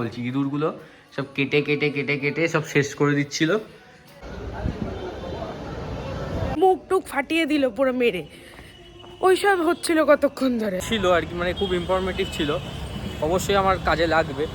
বলছি ইঁদুরগুলো সব কেটে কেটে কেটে কেটে সব শেষ করে দিচ্ছিল। মুখ টুক ফাটিয়ে দিল পুরো মেরে। ওইসব হচ্ছিল কতক্ষণ ধরে ছিল আর কি, মানে খুব ইনফরমেটিভ ছিল, অবশ্যই আমার কাজে লাগবে।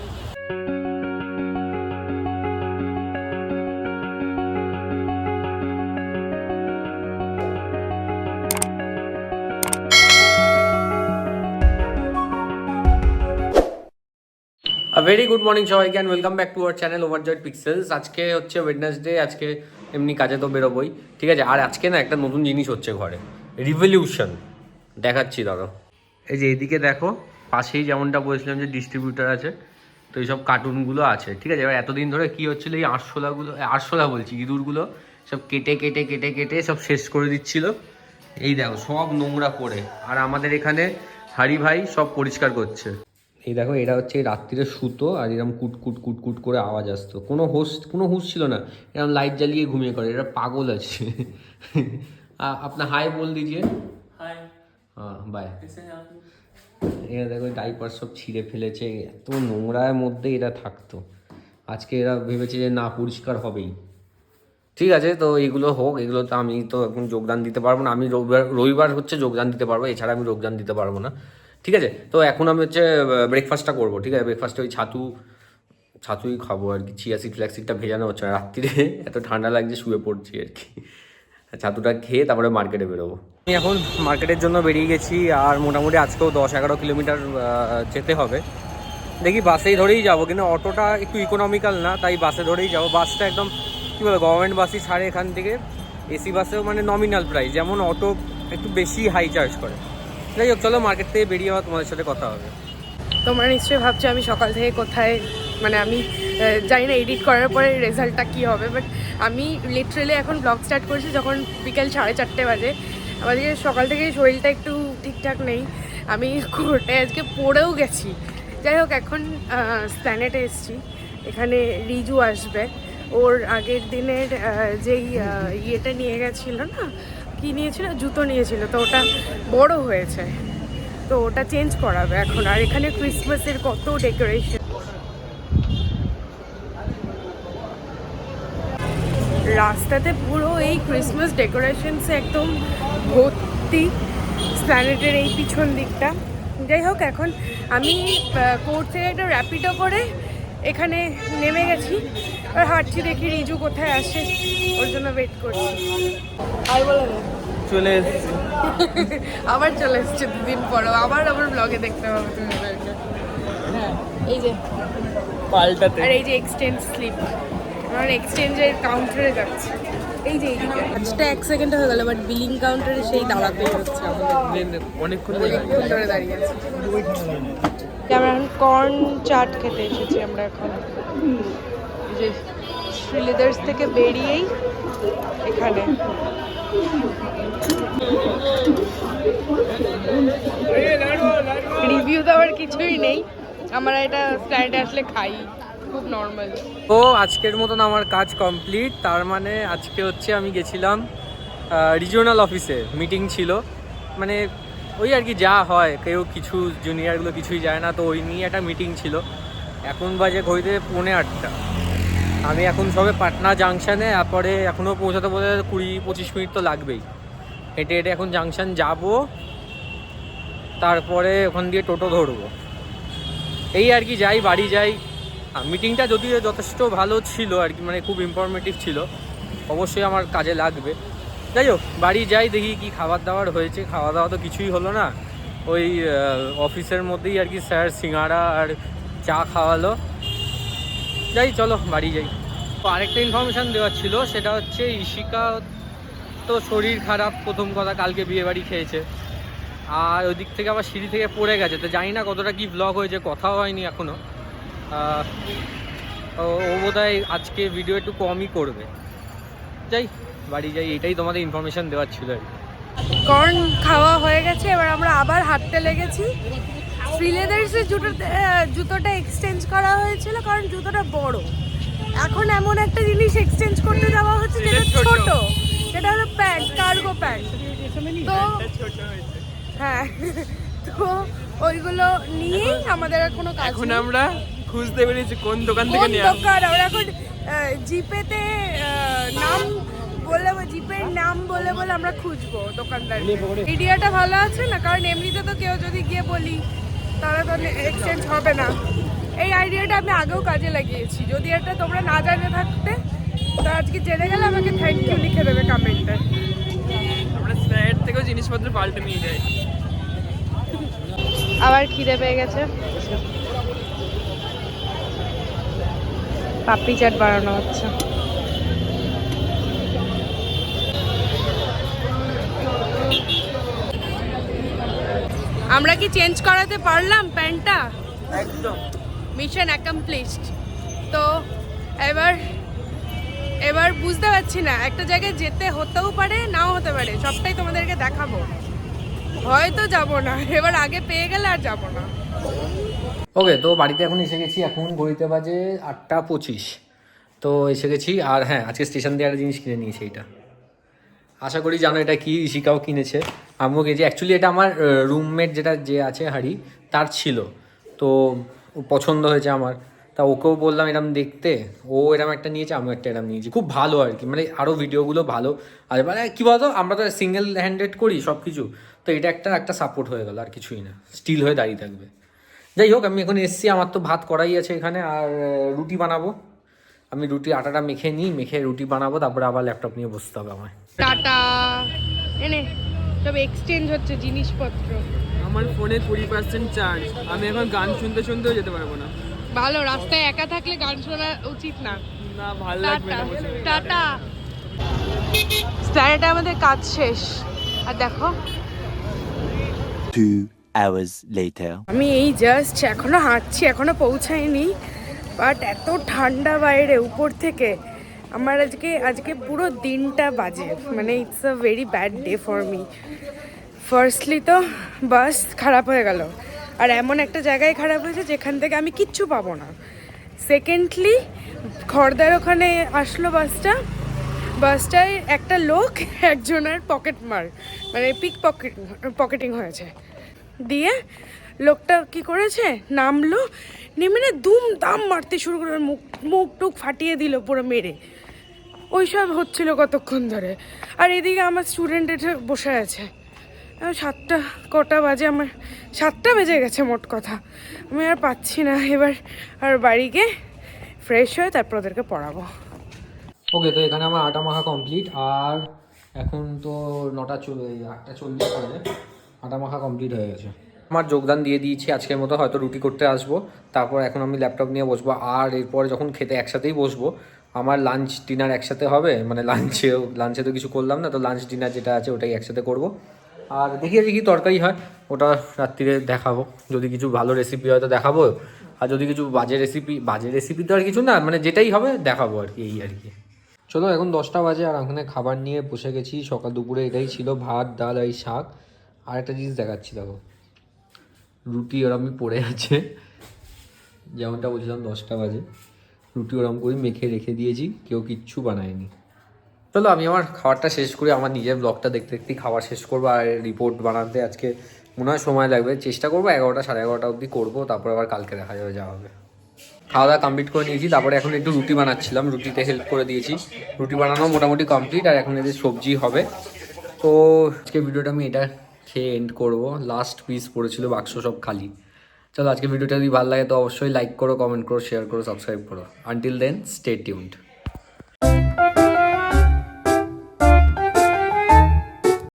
ভেরি গুড মর্নিং সবাইকে and welcome back to our channel ওভারজয়েড pixels. আজকে হচ্ছে ওয়েডনেসডে, আজকে এমনি কাজে তো বেরোবই, ঠিক আছে। আর আজকে না একটা নতুন জিনিস হচ্ছে ঘরে, রিভলিউশন দেখাচ্ছি দাঁড়ো। এই যে এদিকে দেখো, পাশেই যেমনটা বলছিলাম যে ডিস্ট্রিবিউটার আছে, তো এইসব কার্টুনগুলো আছে, ঠিক আছে। এবার এতদিন ধরে কী হচ্ছিলো, এই আরশোলা বলছি ইঁদুরগুলো সব কেটে কেটে কেটে কেটে সব শেষ করে দিচ্ছিল। এই দেখো সব নোংরা করে, আর আমাদের এখানে হারি ভাই সব পরিষ্কার করছে। এই দেখো, এটা হচ্ছে রাত্রিরে সুতো, আর এরকম কুটকুট কুটকুট করে আওয়াজ আসতো, কোনো হুঁশ ছিল না, এরকম লাইট জ্বালিয়ে ঘুমিয়ে করে, এটা পাগল আছে। আপনার হাই বল দিজিয়ে। হাই। হ্যাঁ বাই। এরা দেখো ডাইপার সব ছিঁড়ে ফেলেছে, এত নোংরার মধ্যে এরা থাকতো। আজকে এরা ভেবেছে যে না, পরিষ্কার হবেই। ঠিক আছে, তো এইগুলো হোক, এগুলো তো আমি তো এখন যোগদান দিতে পারবো না। আমি রবিবার হচ্ছে যোগদান দিতে পারবো, এছাড়া আমি যোগদান দিতে পারবো না, ঠিক আছে। তো এখন আমি হচ্ছে ব্রেকফাস্টটা করবো, ঠিক আছে। ব্রেকফাস্টে ওই ছাতুই খাবো আর কি। চিয়া সিড ফ্ল্যাক্সিডটা ভেজানো হচ্ছে না, রাত্রিরে এত ঠান্ডা লাগছে শুয়ে পড়ছি আর কি। ছাতুটা খেয়ে তারপরে মার্কেটে বেরোবো। আমি এখন মার্কেটের জন্য বেরিয়ে গেছি, আর মোটামুটি আজকেও 10-11 কিলোমিটার যেতে হবে। দেখি বাসেই ধরেই যাবো, কিন্তু অটোটা একটু ইকোনমিক্যাল না, তাই বাসে ধরেই যাবো। বাসটা একদম কী বলো, গভর্নমেন্ট বাসই ছাড়ে এখান থেকে, এসি বাসেও মানে নমিনাল প্রাইস, যেমন অটো একটু বেশি হাই চার্জ করে। যাই হোক, চলো মার্কেট থেকে বেরিয়ে যাওয়া, তোমাদের সাথে কথা হবে। তোমরা নিশ্চয়ই ভাবছো আমি সকাল থেকে কোথায়, মানে আমি জানি না এডিট করার পরে রেজাল্টটা কী হবে, বাট আমি লিটারেলি এখন ব্লগ স্টার্ট করেছি যখন বিকেল 4:30 বাজে। আমাদের সকাল থেকে শরীরটা একটু ঠিকঠাক নেই, আমি কোর্টে আজকে পড়েও গেছি। যাই হোক, এখন স্প্ল্যানেটে এসেছি, এখানে রিজু আসবে। ওর আগের দিনের যেই ইয়েটা নিয়ে গেছিলো না, কী নিয়েছিল, জুতো নিয়েছিল, তো ওটা বড় হয়েছে, তো ওটা চেঞ্জ করাবে এখন। আর এখানে ক্রিসমাসের কত ডেকোরেশন, রাস্তাতে পুরো এই ক্রিসমাস ডেকোরেশনসে একদম ভর্তি, স্প্ল্যানেটের এই পিছন দিকটা। যাই হোক, এখন আমি কোর্ট থেকে একটা র্যাপিডো করে এখানে নেমে গেছি, আর হাঁটছি, দেখি রিজু কোথায় আসে, ওর জন্য ওয়েট করছি। আর বলো না, চলে এসেছি। আবার চলে এসছে দুদিন পরও, আবার আমার ব্লগে দেখতে হবে তুমি এদেরকে। হ্যাঁ, এই যে পাল্টাতে, আর এই যে এক্সচেঞ্জ স্লিপ, আমার এক্সচেঞ্জের কাউন্টারে যাচ্ছে। এই যে এইদিকে আজটা 1 সেকেন্ডে হয়ে গেল, বাট বিলিং কাউন্টারে সেই দাঁড়াতেই হচ্ছে আমাদের, অনেকক্ষণ ধরে দাঁড়িয়ে আছি। আমরা এখন কর্ন চাট খেতে এসেছি। আমরা এখন যে শ্রীলেদার্স থেকে বেরিয়েই এখানে রিভিউ দেওয়ার কিছুই নেই, আমরা এটা স্প্ল্যানেটে আসলে খাই, খুব নর্মাল। তো আজকের মতন আমার কাজ কমপ্লিট। তার মানে আজকে হচ্ছে আমি গেছিলাম রিজিওনাল অফিসে, মিটিং ছিল, মানে ওই আর কি যা হয়, কেউ কিছু জুনিয়রগুলো কিছুই যায় না, তো ওই নিয়ে একটা মিটিং ছিল। এখন বাজে ঘড়িতে 8:45। আমি এখন সবে পাটনা জাংশনে, তারপরে এখনও পৌঁছাতে বলে 20-25 মিনিট তো লাগবেই। হেঁটে হেঁটে এখন জাংশন যাব, তারপরে ওখান দিয়ে টোটো ধরবো, এই আর কি। যাই, বাড়ি যাই। মিটিংটা যদিও যথেষ্ট ভালো ছিল আর কি, মানে খুব ইনফরমেটিভ ছিল, অবশ্যই আমার কাজে লাগবে। যাই হোক, বাড়ি যাই, দেখি কি খাবার দাবার হয়েছে। খাওয়া দাওয়া তো কিছুই হলো না, ওই অফিসের মধ্যেই আর কি স্যার সিঙ্গাড়া আর চা খাওয়ালো। যাই, চলো বাড়ি যাই। তো আরেকটা ইনফরমেশান দেওয়ার ছিল, সেটা হচ্ছে ইশিকা তো শরীর খারাপ, প্রথম কথা, কালকে বিয়েবাড়ি খেয়েছে, আর ওই দিক থেকে আবার সিঁড়ি থেকে পড়ে গেছে। তো জানি না কতটা কি ব্লগ হয়েছে, কথাও হয়নি এখনও। ও বোধহয় আজকে ভিডিও একটু কমই করবে। যাই, বাড়ি যাই, এটাই তোমাদের ইনফরমেশান দেওয়ার ছিল আর কি। কর্ন খাওয়া হয়ে গেছে, এবার আমরা আবার হাঁটতে লেগেছি। শ্রীলেদার্সের জুতোটা এক্সচেঞ্জ করা হয়েছিল, কারণ জুতোটা বড়। এখন এমন একটা জিনিস এক্সচেঞ্জ করতে যাওয়া হচ্ছে যেটা ছোট, সেটা হলো প্যান্ট, কার্গো প্যান্ট। তো হ্যাঁ, তো ওইগুলো নিয়েই আমাদের আর কোনো কাজ নেই। এখন আমরা খুঁজতে বেরিয়েছি কোন দোকান কোন থেকে নিয়ে আসবো। দোকান আমরা এখন জিপেতে নাম বলে জিপের নাম বলে বলে আমরা খুঁজবো দোকানদার। আইডিয়াটা ভালো আছে না, কারণ এমনিতে তো কেউ যদি গিয়ে বলি তাহলে তো এক্সচেঞ্জ হবে না। এই আইডিয়াটা আমি আগেও কাজে লাগিয়েছি। যদি এটা তোমরা না জানে থাকতে তো আজকে জেনে গেলে আমাকে থ্যাংক ইউ লিখে দেবে কমেন্টে। আমরা সাইড থেকেও জিনিসপত্র পাল্টে নিয়ে যাই। আবার খিদে পেয়ে গেছে, পাপড়ি চাট বানানো হচ্ছে। আমরা কি চেঞ্জ করাতে পারলাম প্যান্টটা? একদম মিশন অ্যাকমপ্লিশড। তো এবার এবার বুঝতে পারছি না, একটা জায়গায় যেতে হতেও পারে নাও হতে পারে, সবটাই তোমাদেরকে দেখাবো। হয়তো যাব না, এবার আগে পেয়ে গেলে আর যাব না। ওকে, তো বাড়িতে এখন এসে গেছি। এখন ঘড়িতে বাজে 8:25। তো এসে গেছি। আর হ্যাঁ, আজকে স্টেশন দিয়ে একটা জিনিস কিনে নিয়েছি। এটা আশা করি জানো এটা কি। ঋষিকাও কিনেছে, আমিও কিনেছি। অ্যাকচুয়ালি এটা আমার রুমমেট যেটা যে আছে হাড়ি, তার ছিল। তো পছন্দ হয়েছে আমার, তা ওকেও বললাম এরম দেখতে। ও এরম একটা নিয়েছে, আমিও একটা এরম নিয়েছি। খুব ভালো আর কি, মানে আরও ভিডিওগুলো ভালো। আর মানে কী বলতো, আমরা তো সিঙ্গেল হ্যান্ডেড করি সব কিছু, তো এটা একটা সাপোর্ট হয়ে গেল, আর কিছুই না, স্টিল হয়ে দাঁড়িয়ে থাকবে। যাই হোক, আমি এখন এসছি, আমার তো ভাত করাই আছে এখানে, আর রুটি বানাবো। আমি আটাটা মেখে নিই, মেখে রুটি বানাবো, তারপরে আবার ল্যাপটপ নিয়ে বসতে হবে আমায়। টাটা। এনে সব এক্সচেঞ্জ হচ্ছে জিনিসপত্র। আমার ফোনে 20% চার্জ, আমি এখন গান শুনতে শুনতেও যেতে পারবো না। ভালো, রাস্তায় একা থাকলে গান শোনা উচিত না। না, ভালো লাগবে না বসে। টাটা। স্ট্যান্ডে আমাদের কাজ শেষ, আর দেখো 2 hours later. আমি এই জাস্ট এখনো হাঁটছি, এখনো পৌঁছাইনি, বাট এত ঠান্ডা বাইরে উপর থেকে। আমার আজকে পুরো দিনটা বাজে, মানে it's a very bad day for me. Firstly তো বাস খারাপ হয়ে গেল, আর এমন একটা জায়গায় খারাপ হয়েছে যেখান থেকে আমি কিচ্ছু পাবো না। সেকেন্ডলি খড়দার ওখানে আসলো বাসটায় একটা লোক একজনের মানে পকেটিং হয়েছে। দিয়ে লোকটা কি করেছে, নামলো, নেমে না দুম দাম মারতে শুরু করে, মুখ টুক ফাটিয়ে দিল পুরো মেরে। ওইসব হচ্ছিল কতক্ষণ ধরে। আর এদিকে আমার স্টুডেন্ট এটা বসে আছে। 7টা বাজে, আমার 7টা বেজে গেছে মোট কথা। আমি আর পাচ্ছি না এবার, আর বাড়ি গিয়ে ফ্রেশ হয়ে তারপর ওদেরকে পড়াবো। ওকে, তো এখানে আমার আটা মাখা কমপ্লিট। আর এখন তো 8:40 বাজে, আটা মাখা কমপ্লিট হয়ে গেছে। আমার যোগদান দিয়ে দিয়েছি আজকের মতো। হয়তো রুটি করতে আসবো, তারপর এখন আমি ল্যাপটপ নিয়ে বসবো। আর এরপরে যখন খেতে একসাথেই বসবো, আমার লাঞ্চ ডিনার একসাথে হবে। মানে লাঞ্চে তো কিছু করলাম না, তো লাঞ্চ ডিনার যেটা আছে ওটাই একসাথে করব। আর দেখি আজকে কি তরকারি হয়, ওটা রাত্রিরে দেখাবো। যদি কিছু ভালো রেসিপি হয় তো দেখাবো, আর যদি কিছু বাজে রেসিপি তো আর কিছু না, মানে যেটাই হবে দেখাবো আর কি, এই আর কি। চলো, এখন 10টা বাজে, আর ওখানে খাবার নিয়ে বসে গেছি। সকাল দুপুরে এটাই ছিল, ভাত ডাল আর শাক। আর একটা জিনিস দেখাচ্ছি, দেখো রুটি ওরমই পড়ে আছে। যেমনটা বলছিলাম 10টা বাজে, রুটি ওরম করে মেখে রেখে দিয়েছি, কেউ কিচ্ছু বানায়নি। চলো, আমি আমার খাবারটা শেষ করে আমার নিজের ব্লগটা দেখতে দেখতেই খাবার শেষ করবো। আর রিপোর্ট বানাতে আজকে মনে হয় সময় লাগবে, চেষ্টা করবো 11টা 11:30 অবধি করবো, তারপর আবার কালকে দেখা যাবে যা হবে। খাওয়া দাওয়া কমপ্লিট করে নিয়েছি, তারপরে এখন একটু রুটি বানাচ্ছিলাম, রুটিতে হেল্প করে দিয়েছি। রুটি বানানো মোটামুটি কমপ্লিট, আর এখন এদের সবজি হবে। তো আজকে ভিডিওটা আমি এটা খেয়ে এন্ড করবো। লাস্ট পিস পড়েছিল, বাক্স সব খালি। চলো, আজকে ভিডিওটা যদি ভালো লাগে তো অবশ্যই লাইক করো, কমেন্ট করো, শেয়ার করো, সাবস্ক্রাইব করো। Until then, stay tuned.